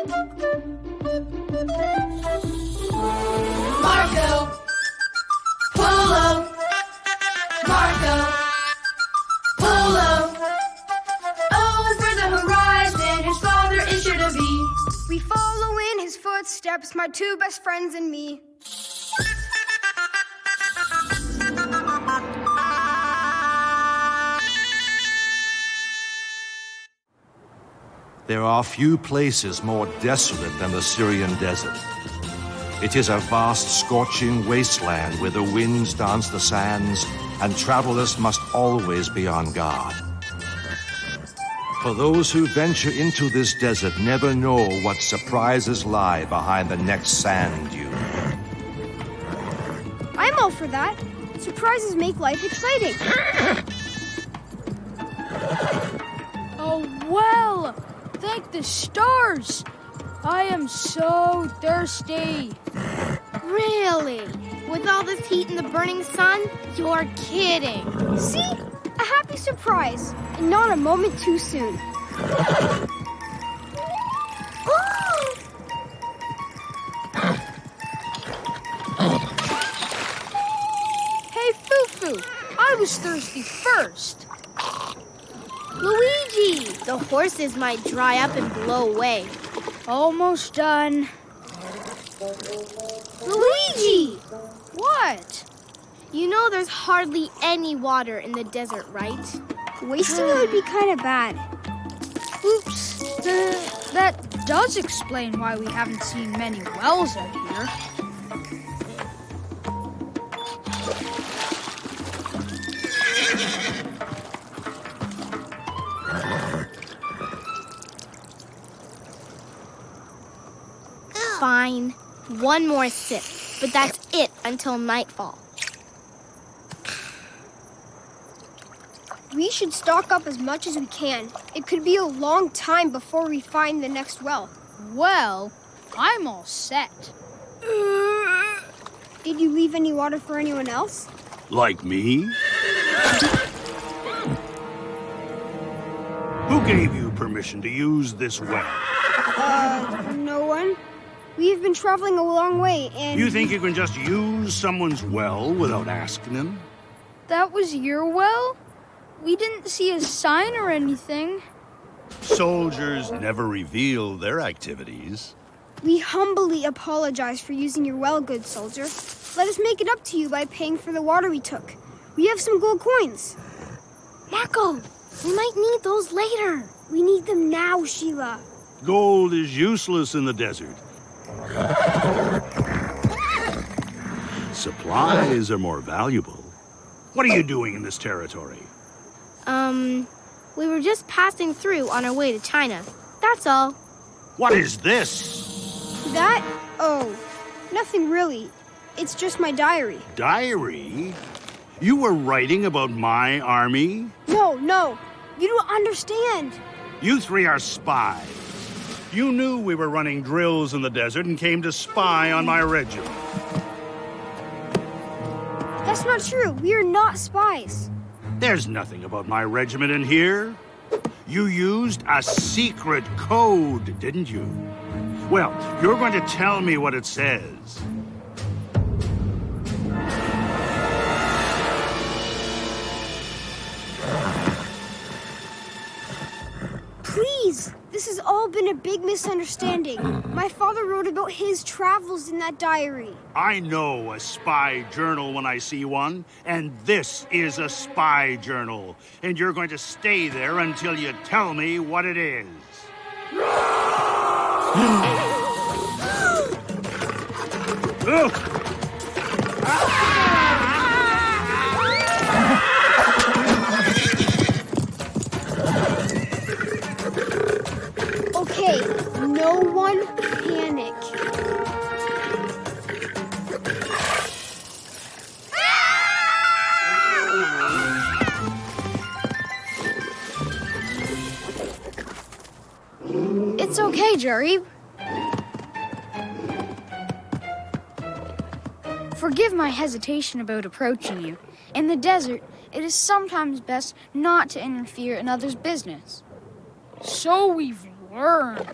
Marco Polo, Marco Polo. Over the horizon, his father is sure to be. We follow in his footsteps, my two best friends and me. There are few places more desolate than the Syrian desert. It is a vast, scorching wasteland where the winds dance the sands, and travelers must always be on guard. For those who venture into this desert never know what surprises lie behind the next sand dune. I'm all for that. Surprises make life exciting. Oh, well! Thank the stars! I am so thirsty. Really? With all this heat in the burning sun? You're kidding. See? A happy surprise, and not a moment too soon. Hey, Foo-Foo, I was thirsty first. Luigi, the horses might dry up and blow away. Almost done. Luigi! What? You know there's hardly any water in the desert, right? Wasting it would be kind of bad. Oops. That does explain why we haven't seen many wells out here. Fine. One more sip, but that's it until nightfall. We should stock up as much as we can. It could be a long time before we find the next well. Well, I'm all set. Did you leave any water for anyone else? Like me? Who gave you permission to use this well? No one. We have been traveling a long way, and... You think you can just use someone's well without asking them? That was your well? We didn't see a sign or anything. Soldiers never reveal their activities. We humbly apologize for using your well, good soldier. Let us make it up to you by paying for the water we took. We have some gold coins. Marco, we might need those later. We need them now, Sheila. Gold is useless in the desert. Supplies are more valuable. What are you doing in this territory? We were just passing through on our way to China. That's all. What is this? That? Oh, nothing really. It's just my diary. Diary? You were writing about my army? No. You don't understand. You three are spies. You knew we were running drills in the desert and came to spy on my regiment. That's not true. We are not spies. There's nothing about my regiment in here. You used a secret code, didn't you? Well, you're going to tell me what it says. Please, this has all been a big misunderstanding. My father wrote about his travels in that diary. I know a spy journal when I see one, and this is a spy journal. And you're going to stay there until you tell me what it is. Okay, no one panic. It's okay, Jerry. Forgive my hesitation about approaching you. In the desert, it is sometimes best not to interfere in others' business. So we've learned.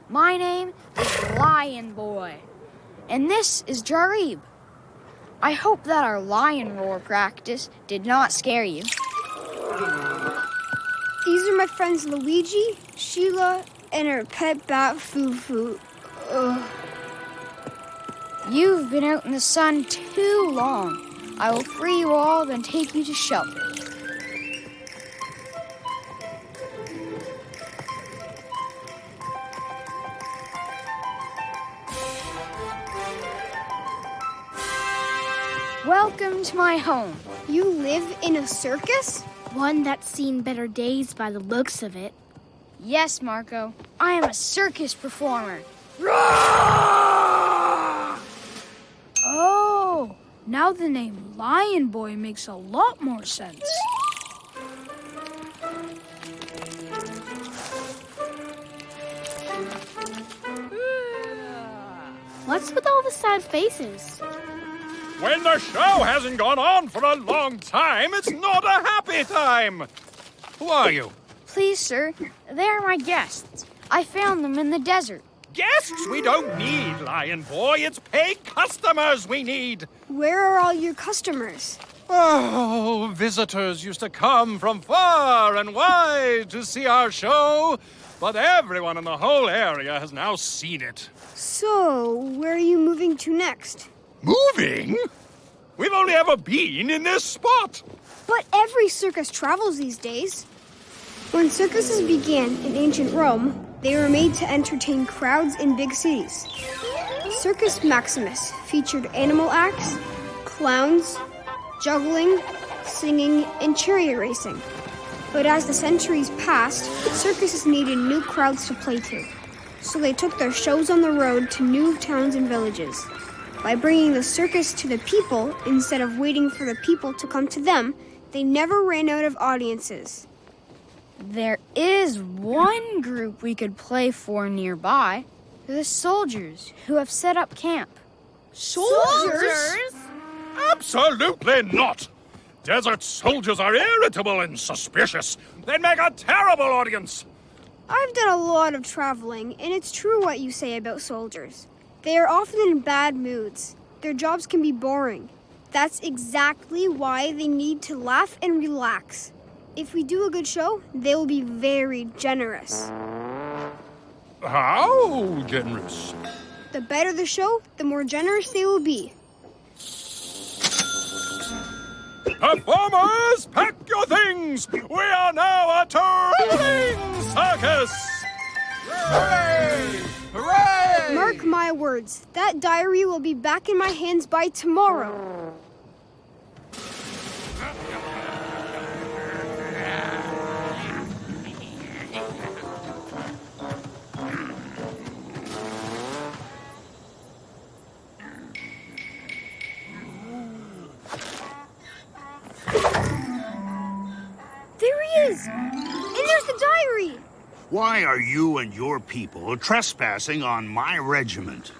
My name is Lion Boy, and this is Jarib. I hope that our lion roar practice did not scare you. These are my friends Luigi, Sheila, and her pet bat Fufu. You've been out in the sun too long. I will free you all, then take you to shelter. Welcome to my home. You live in a circus? One that's seen better days by the looks of it. Yes, Marco. I am a circus performer. Oh, now the name Lion Boy makes a lot more sense. What's with all the sad faces? When the show hasn't gone on for a long time, it's not a happy time. Who are you? Please, sir, they are my guests. I found them in the desert. Guests we don't need, Lion Boy. It's paid customers we need. Where are all your customers? Oh, visitors used to come from far and wide to see our show, but everyone in the whole area has now seen it. So, where are you moving to next? Moving? We've only ever been in this spot. But every circus travels these days. When circuses began in ancient Rome, they were made to entertain crowds in big cities. Circus Maximus featured animal acts, clowns, juggling, singing, and chariot racing. But as the centuries passed, circuses needed new crowds to play to. So they took their shows on the road to new towns and villages. By bringing the circus to the people instead of waiting for the people to come to them, they never ran out of audiences. There is one group we could play for nearby. The soldiers who have set up camp. Soldiers? Absolutely not. Desert soldiers are irritable and suspicious. They'd make a terrible audience. I've done a lot of traveling, and it's true what you say about soldiers. They are often in bad moods. Their jobs can be boring. That's exactly why they need to laugh and relax. If we do a good show, they will be very generous. How generous? The better the show, the more generous they will be. Performers, pack your things! We are now a touring circus! Hooray! Hooray! Mark my words, that diary will be back in my hands by tomorrow. There he is! And there's the diary! Why are you and your people trespassing on my regiment?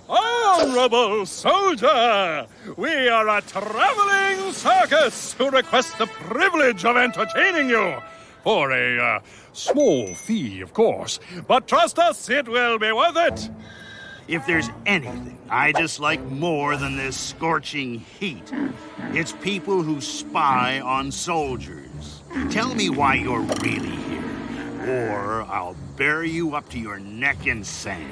Honorable soldier! We are a traveling circus who request the privilege of entertaining you. For a small fee, of course. But trust us, it will be worth it. If there's anything I dislike more than this scorching heat, it's people who spy on soldiers. Tell me why you're really here, or I'll bury you up to your neck in sand.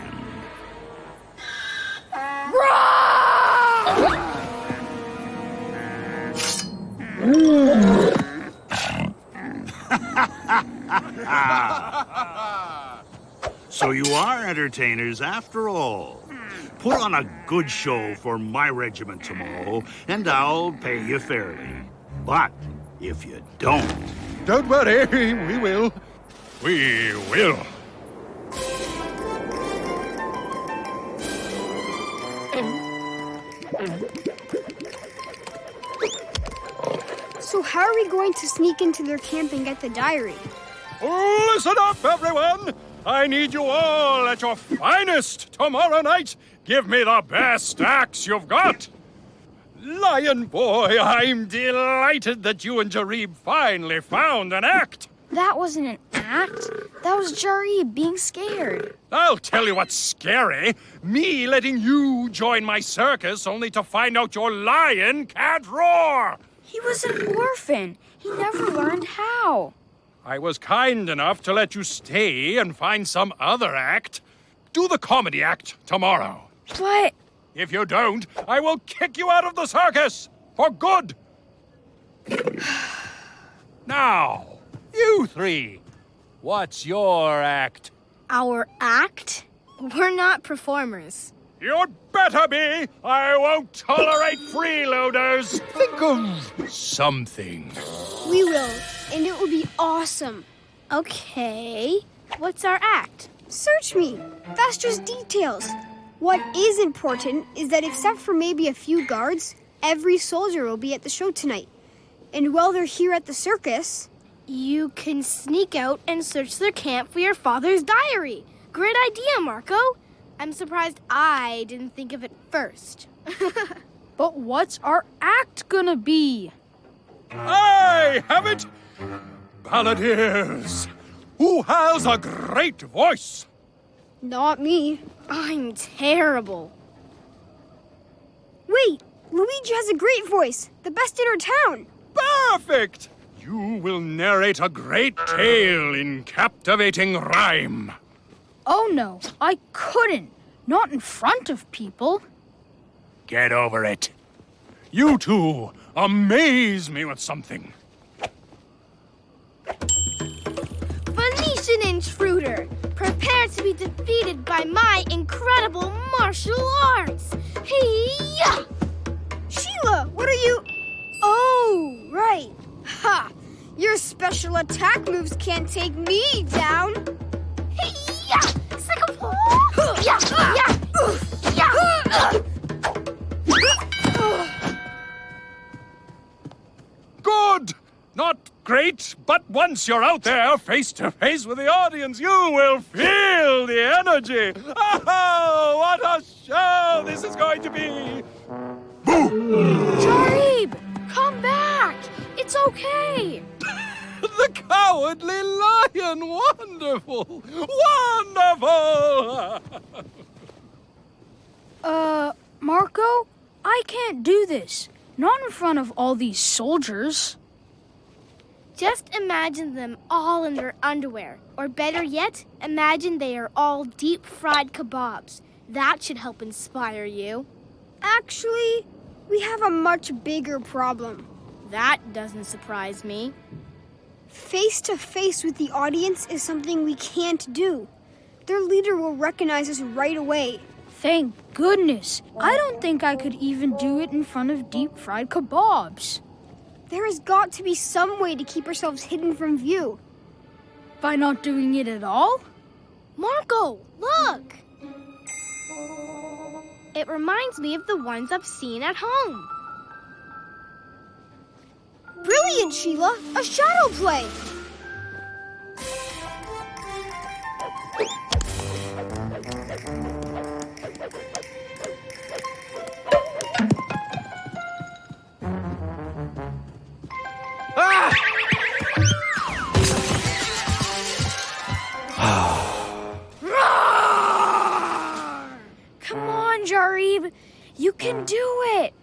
So you are entertainers after all. Put on a good show for my regiment tomorrow, and I'll pay you fairly. But if you don't... Don't worry, we will. We will. So how are we going to sneak into their camp and get the diary? Listen up, everyone! I need you all at your finest tomorrow night. Give me the best acts you've got. Lion Boy, I'm delighted that you and Jarib finally found an act. That wasn't an act. That was Jarib being scared. I'll tell you what's scary. Me letting you join my circus only to find out your lion can't roar. He was an orphan. He never learned how. I was kind enough to let you stay and find some other act. Do the comedy act tomorrow. But... If you don't, I will kick you out of the circus. For good. Now, you three. What's your act? Our act? We're not performers. You'd better be! I won't tolerate freeloaders! Think of something. We will, and it will be awesome. Okay. What's our act? Search me. That's just details. What is important is that except for maybe a few guards, every soldier will be at the show tonight. And while they're here at the circus... You can sneak out and search their camp for your father's diary. Great idea, Marco. I'm surprised I didn't think of it first. But what's our act gonna be? I have it! Balladeers! Who has a great voice? Not me. I'm terrible. Wait, Luigi has a great voice. The best in our town. Perfect! You will narrate a great tale in captivating rhyme. Oh no, I couldn't. Not in front of people. Get over it. You two amaze me with something. Venetian intruder! Prepare to be defeated by my incredible martial arts! Hey-ya! Sheila, what are you... Oh, right. Ha! Your special attack moves can't take me down. Hey-ya! Ya! Ya! Ya! Good! Not great, but once you're out there, face to face with the audience, you will feel the energy. Oh, what a show this is going to be! Jarib, come back. It's okay. The Cowardly Lion! Wonderful! Wonderful! Marco, I can't do this. Not in front of all these soldiers. Just imagine them all in their underwear. Or better yet, imagine they are all deep-fried kebabs. That should help inspire you. Actually, we have a much bigger problem. That doesn't surprise me. Face to face with the audience is something we can't do. Their leader will recognize us right away. Thank goodness. I don't think I could even do it in front of deep-fried kebabs. There has got to be some way to keep ourselves hidden from view. By not doing it at all? Marco, look! It reminds me of the ones I've seen at home. Brilliant, Sheila! A shadow play! Come on, Jarib. You can do it.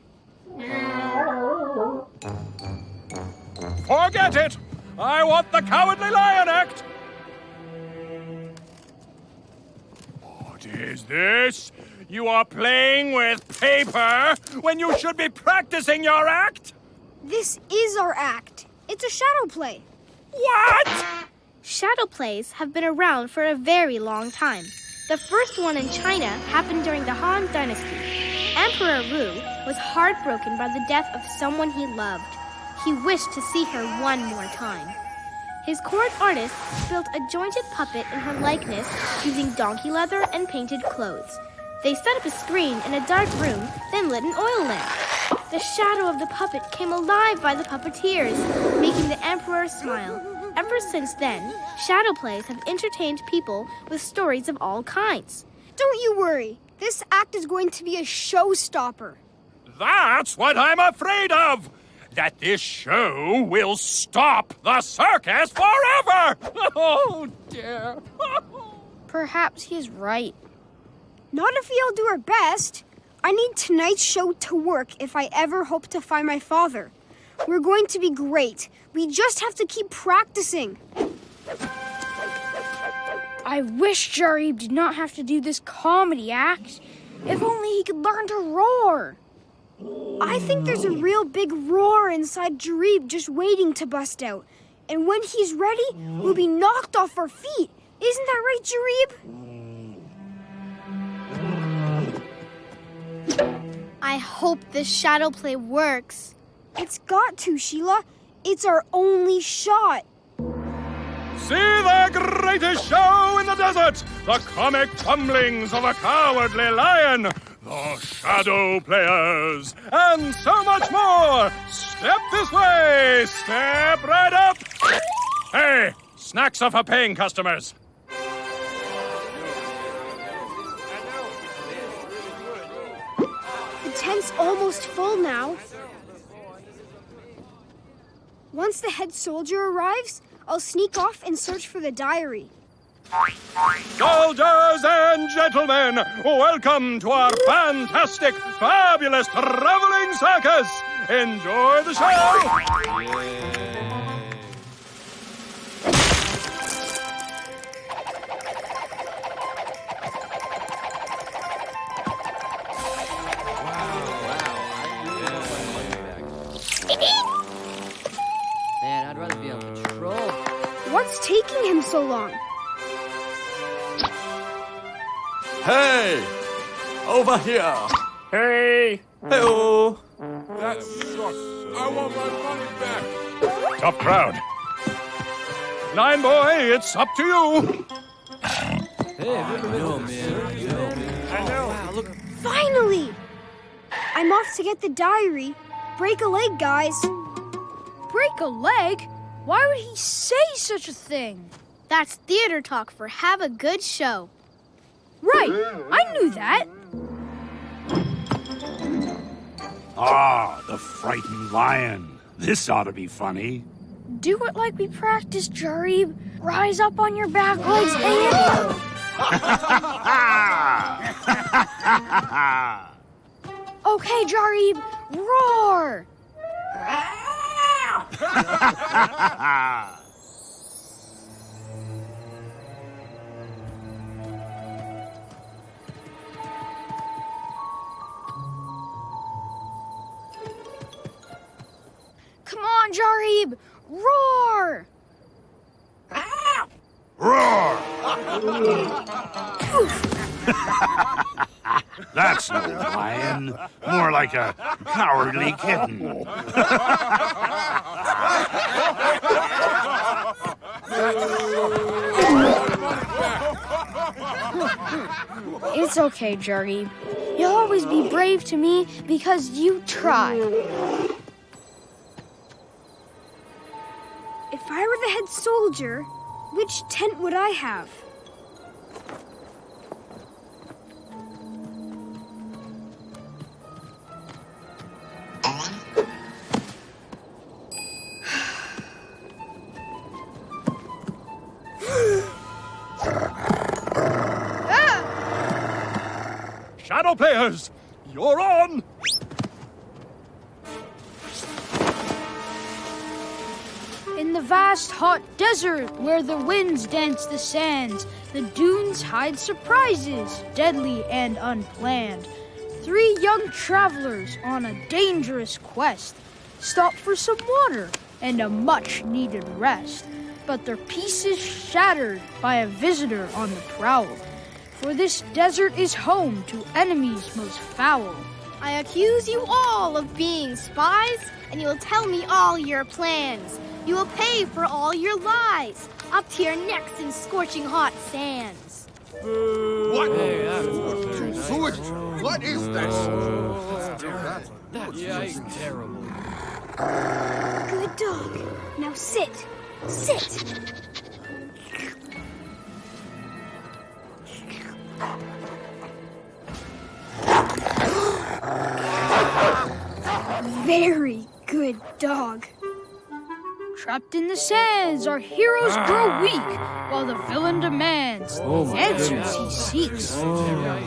Forget it! I want the Cowardly Lion act! What is this? You are playing with paper when you should be practicing your act? This is our act. It's a shadow play. What? Shadow plays have been around for a very long time. The first one in China happened during the Han Dynasty. Emperor Wu was heartbroken by the death of someone he loved. He wished to see her one more time. His court artist built a jointed puppet in her likeness using donkey leather and painted clothes. They set up a screen in a dark room, then lit an oil lamp. The shadow of the puppet came alive by the puppeteers, making the emperor smile. Ever since then, shadow plays have entertained people with stories of all kinds. Don't you worry. This act is going to be a showstopper. That's what I'm afraid of! that this show will stop the circus forever! Oh, dear. Perhaps he's right. Not if we all do our best. I need tonight's show to work if I ever hope to find my father. We're going to be great. We just have to keep practicing. I wish Jarib did not have to do this comedy act. If only he could learn to roar. I think there's a real big roar inside Jarib just waiting to bust out. And when he's ready, we'll be knocked off our feet. Isn't that right, Jarib? I hope this shadow play works. It's got to, Sheila. It's our only shot. See the greatest show in the desert! The comic tumblings of a cowardly lion! The shadow players! And so much more! Step this way! Step right up! Hey! Snacks are for paying customers! The tent's almost full now. Once the head soldier arrives, I'll sneak off and search for the diary. Soldiers and gentlemen, welcome to our fantastic, fabulous traveling circus! Enjoy the show! Man, I'd rather be on patrol. What's taking him so long? Hey! Over here! Hey! Hey-oh! That sucks. I want my money back. Tough crowd. Line boy, it's up to you. Hey, have you ever been to I know. Wow, look. Finally! I'm off to get the diary. Break a leg, guys. Break a leg? Why would he say such a thing? That's theater talk for have a good show. Right, I knew that. Ah, the frightened lion. This ought to be funny. Do it like we practiced, Jarib. Rise up on your back legs and... Okay, Jarib, roar! Come on, Jarib, roar! Roar! That's no lion. More like a cowardly kitten. It's okay, Jarib. You'll always be brave to me because you try. If I were the head soldier, which tent would I have? Shadow players, you're on! In the vast hot desert where the winds dance the sands, the dunes hide surprises, deadly and unplanned. 3 young travelers on a dangerous quest stop for some water and a much-needed rest. But their peace is shattered by a visitor on the prowl. For this desert is home to enemies most foul. I accuse you all of being spies, and you will tell me all your plans. You will pay for all your lies, up to your necks in scorching hot sands. What? Hey, that's not very nice. Sewage? What is this? That's terrible. Good dog. Now sit. Sit. Very Good dog. Trapped in the sands, our heroes grow weak, while the villain demands answers he seeks.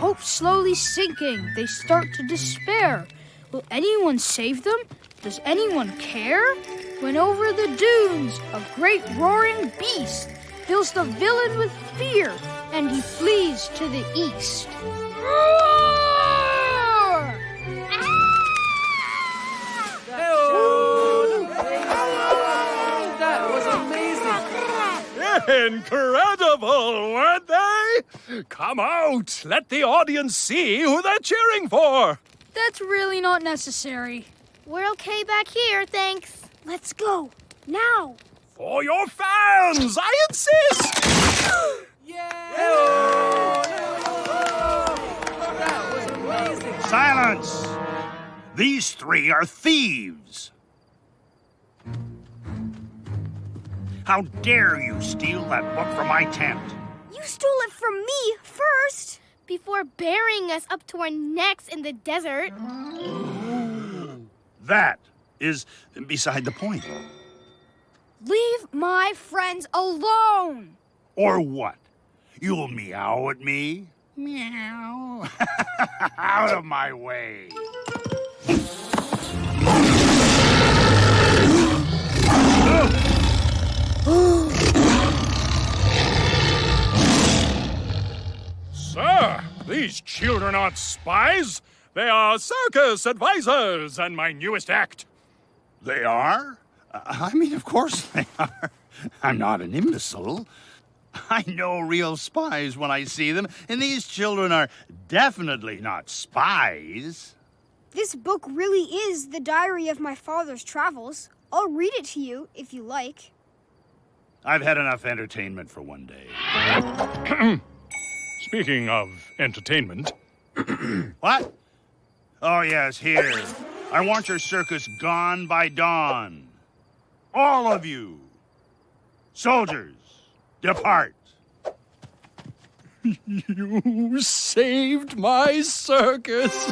Hope slowly sinking, they start to despair. Will anyone save them? Does anyone care? When over the dunes, a great roaring beast fills the villain with fear, and he flees to the east. Roar! That was amazing. Incredible, weren't they? Come out. Let the audience see who they're cheering for. That's really not necessary. We're okay back here, thanks. Let's go. Now. For your fans, I insist. That was amazing. Silence! These three are thieves. How dare you steal that book from my tent? You stole it from me first. Before burying us up to our necks in the desert. That is beside the point. Leave my friends alone! Or what? You'll meow at me? Meow. Out of my way. Sir, these children aren't spies. They are circus advisors and my newest act. They are? I mean, of course they are. I'm not an imbecile. I know real spies when I see them, and these children are definitely not spies. This book really is the diary of my father's travels. I'll read it to you if you like. I've had enough entertainment for one day. Speaking of entertainment. What? Oh, yes, here. I want your circus gone by dawn. All of you. Soldiers, depart. You saved my circus.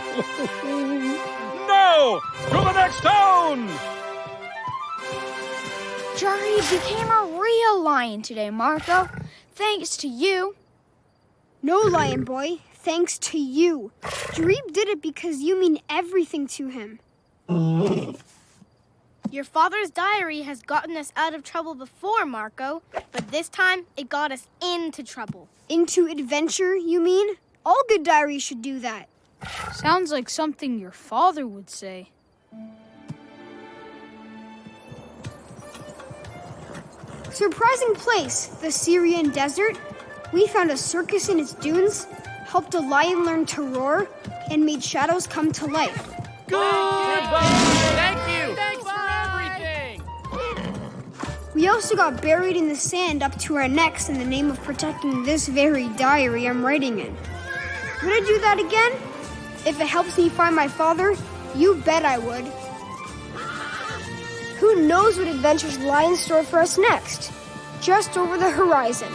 No! To the next town! Jari became a real lion today, Marco. Thanks to you. No, Lion Boy. Thanks to you. Jareeb did it because you mean everything to him. Your father's diary has gotten us out of trouble before, Marco. But this time, it got us into trouble. Into adventure, you mean? All good diaries should do that. Sounds like something your father would say. Surprising place, the Syrian desert. We found a circus in its dunes, helped a lion learn to roar, and made shadows come to life. Thank you. Thanks for everything. We also got buried in the sand up to our necks in the name of protecting this very diary I'm writing in. Would I do that again? If it helps me find my father, you bet I would. Who knows what adventures lie in store for us next? Just over the horizon.